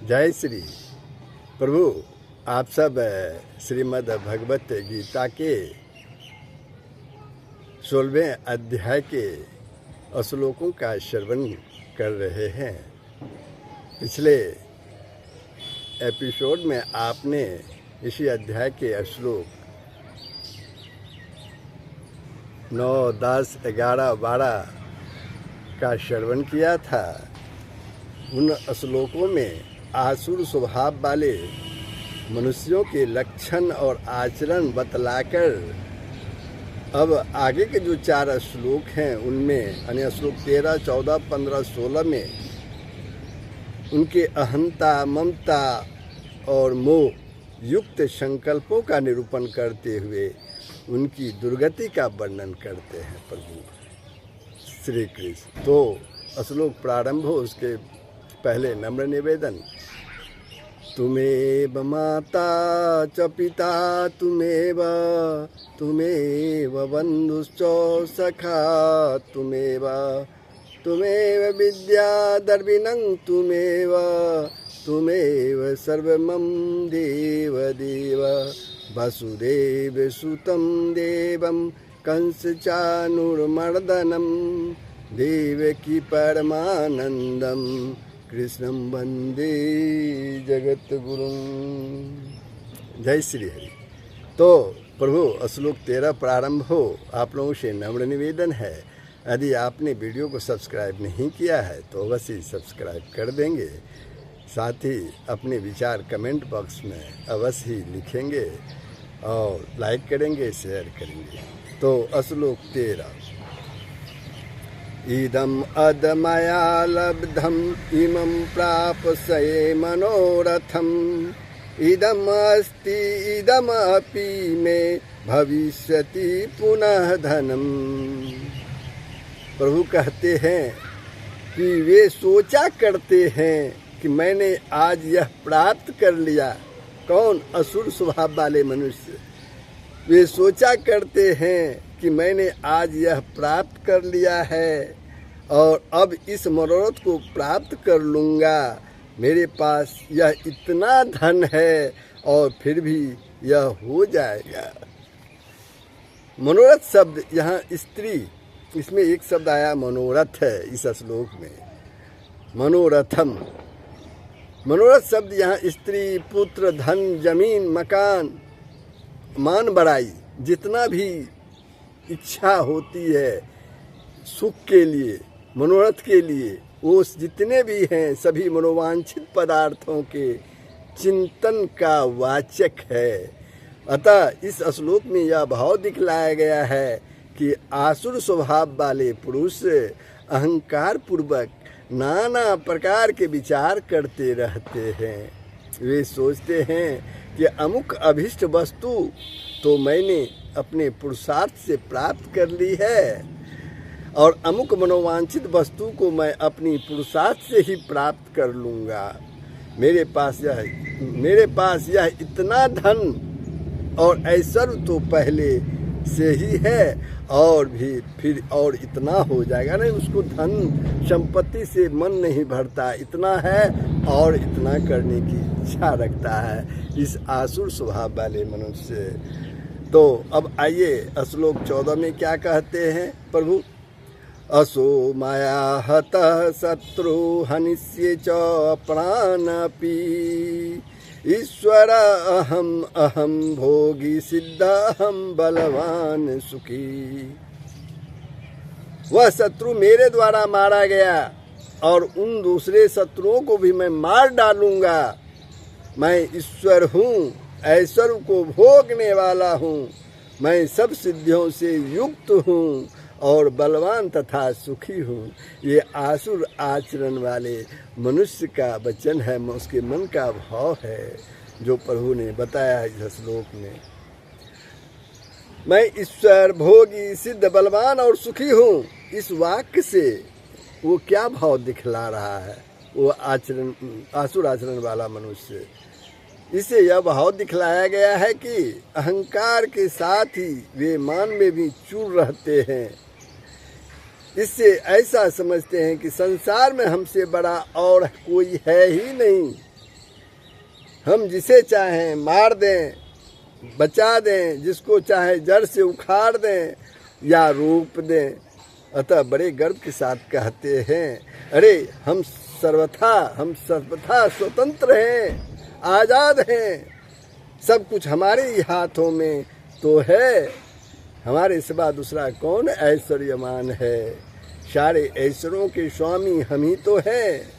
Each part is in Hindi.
जय श्री प्रभु। आप सब श्रीमद् भगवत गीता के 16वें अध्याय के श्लोकों का श्रवण कर रहे हैं। पिछले एपिसोड में आपने इसी अध्याय के श्लोक 9, 10, 11, 12 का श्रवण किया था। उन श्लोकों में आसुर स्वभाव वाले मनुष्यों के लक्षण और आचरण बतलाकर अब आगे के जो 4 श्लोक हैं उनमें यानी श्लोक 13, 14, 15, 16 में उनके अहंता, ममता और मोह युक्त संकल्पों का निरूपण करते हुए उनकी दुर्गति का वर्णन करते हैं प्रभु श्री कृष्ण। तो श्लोक प्रारंभ हो उसके पहले नम्र निवेदन। तुमेव माता च पिता तुमेव बंधुश्च सखा तुमेव विद्या दर्विनं तुमेव सर्वमं देव वसुदेव सुतं देवं कंस चाणूरमर्दनं देवकी परमानंदम कृष्णं वंदे जगत गुरुं। जय श्री हरि। तो प्रभु श्लोक 13 प्रारंभ हो। आप लोगों से नम्र निवेदन है, यदि आपने वीडियो को सब्सक्राइब नहीं किया है तो अवश्य सब्सक्राइब कर देंगे। साथ ही अपने विचार कमेंट बॉक्स में अवश्य ही लिखेंगे और लाइक करेंगे, शेयर करेंगे। तो श्लोक 13। इदम अदमया लब्धम इमं प्रापस्ये मनोरथम इदम अस्ति इदमपि मे भविष्यति पुनः धनम। प्रभु कहते हैं कि वे सोचा करते हैं कि मैंने आज यह प्राप्त कर लिया। कौन? असुर स्वभाव वाले मनुष्य। वे सोचा करते हैं कि मैंने आज यह प्राप्त कर लिया है और अब इस मनोरथ को प्राप्त कर लूँगा। मेरे पास यह इतना धन है और फिर भी यह हो जाएगा। मनोरथ शब्द यहाँ स्त्री, इसमें एक शब्द आया मनोरथ है इस श्लोक में। मनोरथम, मनोरथ शब्द यहाँ स्त्री, पुत्र, धन, जमीन, मकान, मान बढ़ाई, जितना भी इच्छा होती है सुख के लिए, मनोरथ के लिए, वो जितने भी हैं सभी मनोवांछित पदार्थों के चिंतन का वाचक है। अतः इस श्लोक में यह भाव दिखलाया गया है कि आसुर स्वभाव वाले पुरुष अहंकार पूर्वक नाना प्रकार के विचार करते रहते हैं। वे सोचते हैं कि अमुक अभिष्ट वस्तु तो मैंने अपने पुरुषार्थ से प्राप्त कर ली है और अमुक मनोवांछित वस्तु को मैं अपनी पुरुषार्थ से ही प्राप्त कर लूँगा। मेरे पास यह इतना धन और ऐश्वर्य तो पहले से ही है और भी फिर और इतना हो जाएगा। नहीं, उसको धन संपत्ति से मन नहीं भरता, इतना है और इतना करने की इच्छा रखता है इस आसुर स्वभाव वाले मनुष्य। तो अब आइए श्लोक 14 में क्या कहते हैं प्रभु। असो माया हतः शत्रु हनिष्ये च प्राणपि ईश्वर अहम भोगी सिद्ध अहम बलवान सुखी। वह शत्रु मेरे द्वारा मारा गया और उन दूसरे शत्रुओं को भी मैं मार डालूंगा। मैं ईश्वर हूँ, ऐश्वर्य को भोगने वाला हूँ, मैं सब सिद्धियों से युक्त हूँ और बलवान तथा सुखी हूँ। ये आसुर आचरण वाले मनुष्य का वचन है, उसके मन का भाव है जो प्रभु ने बताया है इस श्लोक में। मैं ईश्वर, भोगी, सिद्ध, बलवान और सुखी हूँ। इस वाक्य से वो क्या भाव दिखला रहा है? वो आसुर आचरण वाला मनुष्य, इसे यह भाव दिखलाया गया है कि अहंकार के साथ ही वे मान में भी चूर रहते हैं। इससे ऐसा समझते हैं कि संसार में हमसे बड़ा और कोई है ही नहीं। हम जिसे चाहें मार दें, बचा दें, जिसको चाहे जड़ से उखाड़ दें या रोप दें। अतः बड़े गर्व के साथ कहते हैं, अरे हम सर्वथा स्वतंत्र हैं, आज़ाद हैं, सब कुछ हमारे ही हाथों में तो है। हमारे सिवा दूसरा कौन ऐश्वर्यमान है? सारे ऐश्वर्यों के स्वामी हम ही तो हैं।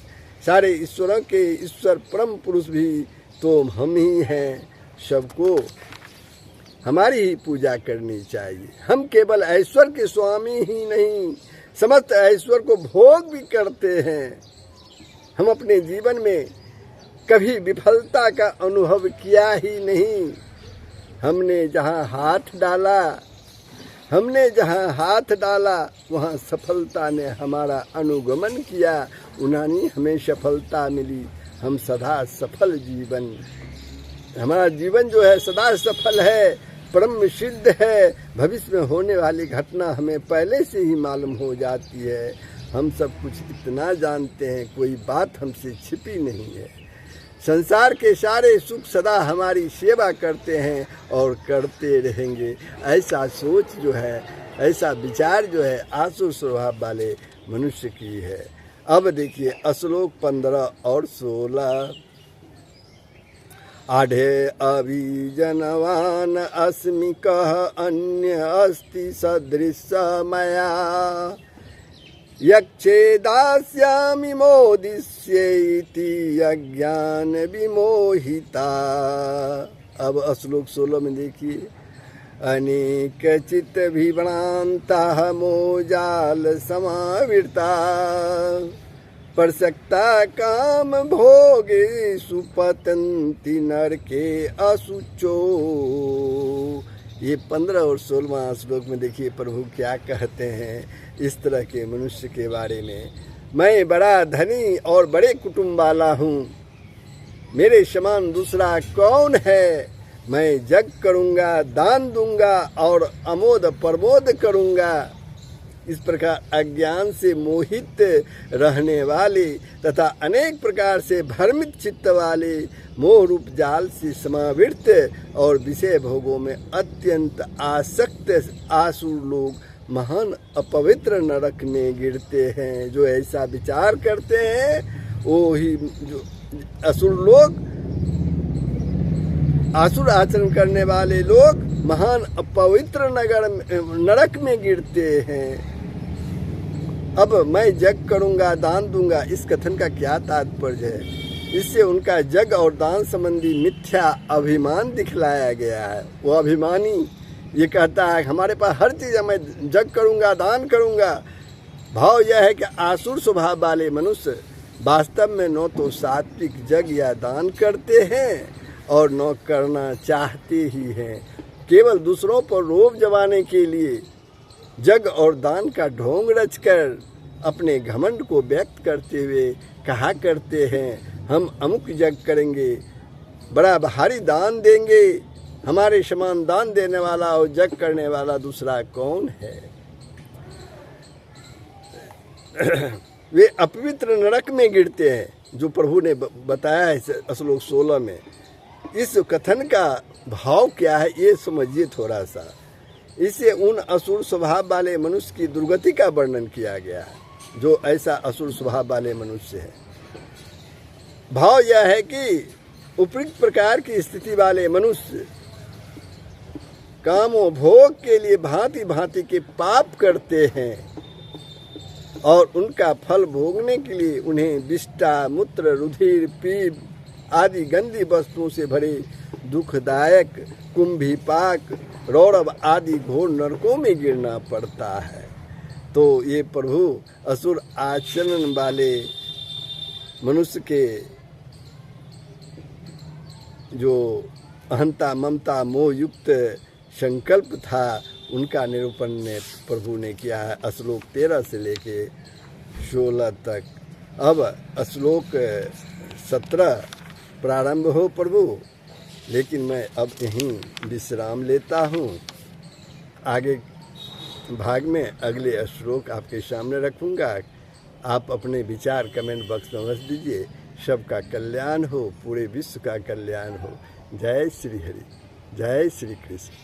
सारे ईश्वरों के ईश्वर परम पुरुष भी तो हम ही हैं। सबको हमारी ही पूजा करनी चाहिए। हम केवल ऐश्वर्य के स्वामी ही नहीं, समस्त ऐश्वर्य को भोग भी करते हैं। हम अपने जीवन में कभी विफलता का अनुभव किया ही नहीं। हमने जहाँ हाथ डाला वहाँ सफलता ने हमारा अनुगमन किया, उन्हीं हमें सफलता मिली। हम सदा सफल जीवन, हमारा जीवन जो है सदा सफल है, परम सिद्ध है। भविष्य में होने वाली घटना हमें पहले से ही मालूम हो जाती है। हम सब कुछ इतना जानते हैं, कोई बात हमसे छिपी नहीं है। संसार के सारे सुख सदा हमारी सेवा करते हैं और करते रहेंगे। ऐसा सोच जो है, ऐसा विचार जो है आसुर स्वभाव वाले मनुष्य की है। अब देखिए श्लोक 15 और 16। आढ़े अभिजनवान अस्मि कः अन्य अस्ति सदृश मया, यक्षेदास्यामि मोदिष्येति अज्ञान विमोहिता। अब श्लोक 16 में देखिए, अनेक चित्त विभ्रांता मोजाल समावृता, प्रसक्ता काम भोगे सुपतंति नरके असुचो। ये 15 और 16वां श्लोक में देखिए प्रभु क्या कहते हैं इस तरह के मनुष्य के बारे में। मैं बड़ा धनी और बड़े कुटुंब वाला हूँ, मेरे समान दूसरा कौन है? मैं जग करूँगा, दान दूंगा और अमोद प्रमोद करूँगा। इस प्रकार अज्ञान से मोहित रहने वाले तथा अनेक प्रकार से भ्रमित चित्त वाले मोह रूप जाल से समावृत और विषय भोगों में अत्यंत आसक्त आसुर लोग महान अपवित्र नरक में गिरते हैं। जो ऐसा विचार करते हैं वो ही जो असुर लोग, आसुर आचरण करने वाले लोग महान अपवित्र नरक में गिरते हैं। अब मैं जग करूंगा, दान दूंगा, इस कथन का क्या तात्पर्य है? इससे उनका जग और दान संबंधी मिथ्या अभिमान दिखलाया गया है। वो अभिमानी ये कहता है हमारे पास हर चीज़ है, मैं जग करूंगा, दान करूंगा। भाव यह है कि आसुर स्वभाव वाले मनुष्य वास्तव में न तो सात्विक जग या दान करते हैं और न करना चाहते ही हैं। केवल दूसरों पर रोब जमाने के लिए जग और दान का ढोंग रचकर अपने घमंड को व्यक्त करते हुए कहा करते हैं हम अमुक जग करेंगे, बड़ा भारी दान देंगे, हमारे समान दान देने वाला और जग करने वाला दूसरा कौन है? वे अपवित्र नरक में गिरते हैं जो प्रभु ने बताया है श्लोक 16 में। इस कथन का भाव क्या है ये समझिए थोड़ा सा। इससे उन असुर स्वभाव वाले मनुष्य की दुर्गति का वर्णन किया गया है जो ऐसा असुर स्वभाव वाले मनुष्य है। भाव यह है कि उपयुक्त प्रकार की स्थिति वाले मनुष्य कामों भोग के लिए भांति भांति के पाप करते हैं और उनका फल भोगने के लिए उन्हें विष्ठा, मूत्र, रुधिर, पीप आदि गंदी वस्तुओं से भरे दुखदायक कुंभीपाक, रौरव आदि घोर नरकों में गिरना पड़ता है। तो ये प्रभु असुर आचरण वाले मनुष्य के जो अहंता ममता मोह युक्त संकल्प था उनका निरूपण ने प्रभु ने किया है श्लोक 13 से लेके 16 तक। अब श्लोक 17 प्रारंभ हो प्रभु, लेकिन मैं अब यहीं विश्राम लेता हूँ। आगे भाग में अगले श्लोक आपके सामने रखूँगा। आप अपने विचार कमेंट बॉक्स में बस दीजिए। सबका कल्याण हो, पूरे विश्व का कल्याण हो। जय श्री हरि, जय श्री कृष्ण।